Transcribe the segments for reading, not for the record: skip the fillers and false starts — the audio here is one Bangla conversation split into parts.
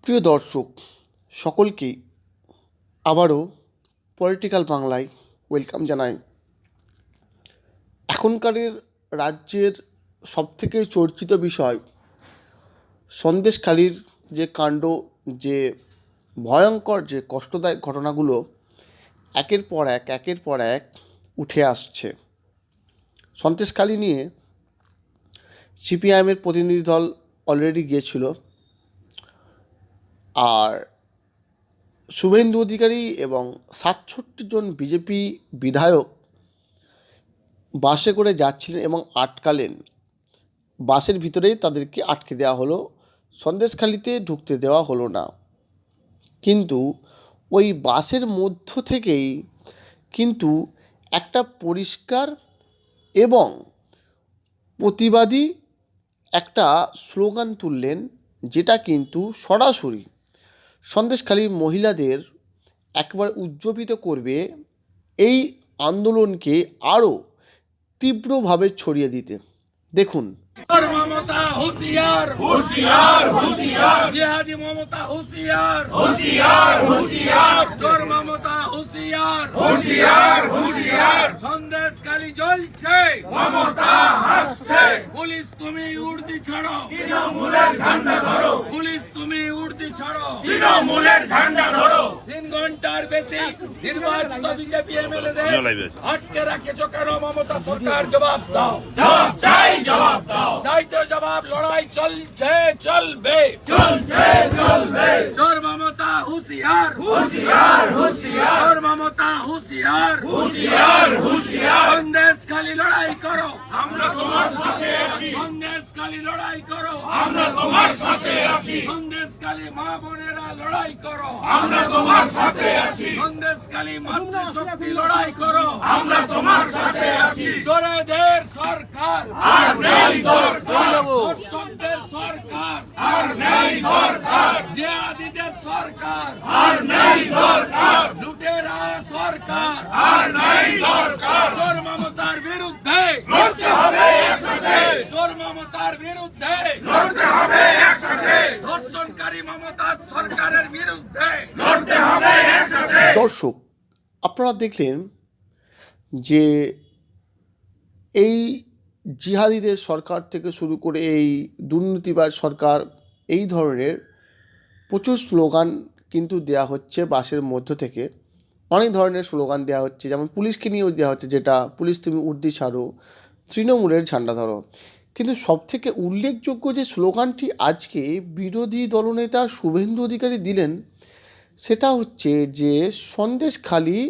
প্রিয় দর্শক সকলকেই আবারও পলিটিক্যাল বাংলায় ওয়েলকাম জানাই। এখনকারের রাজ্যের সবথেকে চর্চিত বিষয় সন্দেশখালির যে কাণ্ড, যে ভয়ঙ্কর, যে কষ্টদায়ক ঘটনাগুলো একের পর এক উঠে আসছে। সন্দেশখালি নিয়ে সিপিআইএমের প্রতিনিধি দল অলরেডি গিয়েছিল, আর শুভেন্দু অধিকারী এবং ৬৭ জন বিজেপি বিধায়ক বাসে করে যাচ্ছিলেন এবং আটকালেন। বাসের ভিতরেই তাদেরকে আটকে দেওয়া হলো, সন্দেশখালিতে ঢুকতে দেওয়া হলো না। কিন্তু ওই বাসের মধ্য থেকেই কিন্তু একটা পরিষ্কার এবং প্রতিবাদী একটা স্লোগান তুললেন, যেটা কিন্তু সরাসরি সন্দেশখালির মহিলাদের একবার উজ্জীবিত করবে, এই আন্দোলনকে আরও তীব্রভাবে ছড়িয়ে দিতে। দেখুন। মমতা হুঁশিয়ার হুঁশিয়ার হুঁশিয়ার, জিহাদি মমতা হুঁশিয়ার হুঁশিয়ার হুঁশিয়ার, চোর মমতা হুঁশিয়ার হুঁশিয়ার হুঁশিয়ার, সন্দেশখালি জ্বলছে মমতা হাসছে, পুলিশ তুমি উর্দি ছাড়ো তৃণমূলের ঝান্ডা ধরো, পুলিশ তুমি উর্দি ছাড়ো তৃণমূলের ঝান্ডা ধরো। ৩ ঘন্টার বেশি নির্বাচিত বিজেপি এমএলএদের আটকে রাখেছো কেন মমতা সরকার? জবাব দাও, জবাব চাই, জবাব দাও। চাইতে জবাব, লড়াই চলছে চলবে চলছে চলবে। চোর মমতা হুঁশিয়ার হুঁশিয়ার হুঁশিয়ার, চোর মমতা হুঁশিয়ার হুঁশিয়ার হুঁশিয়ার, সন্দেশখালি লড়াই করো, আমরা তোমার সাথে আছি, সন্দেশখালি লড়াই করো, আমরা তোমার সাথে আছি, সন্দেশখালি মা বোনেরা লড়াই করো, আমরা তোমার সাথে আছি, সন্দেশখালি মাতৃশক্তি লড়াই করো, আমরা তোমার সাথে আছি। চোরেদের সরকার আর নেই দরকার, দর্শকদের সরকার আর নেই দরকার, জিহাদিদের সরকার আর নেই দরকার, লুটেরা সরকার আর নেই দরকার। চোর মমতার বিরুদ্ধে লড়তে হবে একসাথে, চোর মমতার বিরুদ্ধে লড়তে হবে একসাথে, ধর্ষণকারী মমতা সরকারের বিরুদ্ধে লড়তে হবে একসাথে। দর্শক, আপনারা দেখলেন যে এই জিহাদিদের সরকার থেকে শুরু করে এই দুর্নীতিবাজ সরকার, এই ধরনের প্রচুর স্লোগান কিন্তু দেয়া হচ্ছে বাসের মধ্য থেকে। অনেক ধরনের স্লোগান দেওয়া হচ্ছে, যেমন পুলিশকে নিয়েও দেওয়া হচ্ছে, যেটা পুলিশ তুমি উর্দি ছাড়ো তৃণমূলের ঝান্ডা ধরো। কিন্তু সবথেকে উল্লেখযোগ্য যে স্লোগানটি আজকে বিরোধী দলনেতা শুভেন্দু অধিকারী দিলেন, সেটা হচ্ছে যে সন্দেশখালি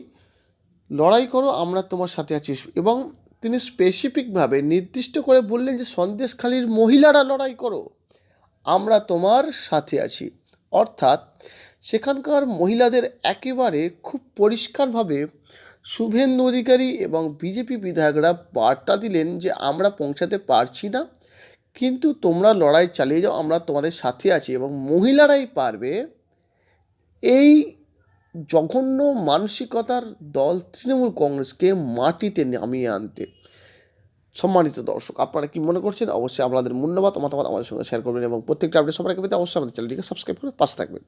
লড়াই করো, আমরা তোমার সাথে আছি। এবং তিনি স্পেসিফিকভাবে নির্দিষ্ট করে বললেন যে সন্দেশখালির মহিলারা লড়াই করো, আমরা তোমার সাথে আছি। অর্থাৎ সেখানকার মহিলাদের একেবারে খুব পরিষ্কারভাবে শুভেন্দু অধিকারী এবং বিজেপি বিধায়করা বার্তা দিলেন যে আমরা পৌঁছাতে পারছি না, কিন্তু তোমরা লড়াই চালিয়ে যাও, আমরা তোমাদের সাথে আছি। এবং মহিলারাই পারবে এই জঘন্য মানসিকতার দল তৃণমূল কংগ্রেসকে মাটিতে নামিয়ে আনতে। সম্মানিত দর্শক, আপনারা কি মনে করছেন? অবশ্যই আপনাদের মূল্যবান মতামত আমাদের সঙ্গে শেয়ার করবেন এবং প্রত্যেকটা আপডেট সবার আগে পেতে অবশ্যই আমাদের চ্যানেলটিকে সাবস্ক্রাইব করে পাশে থাকবেন।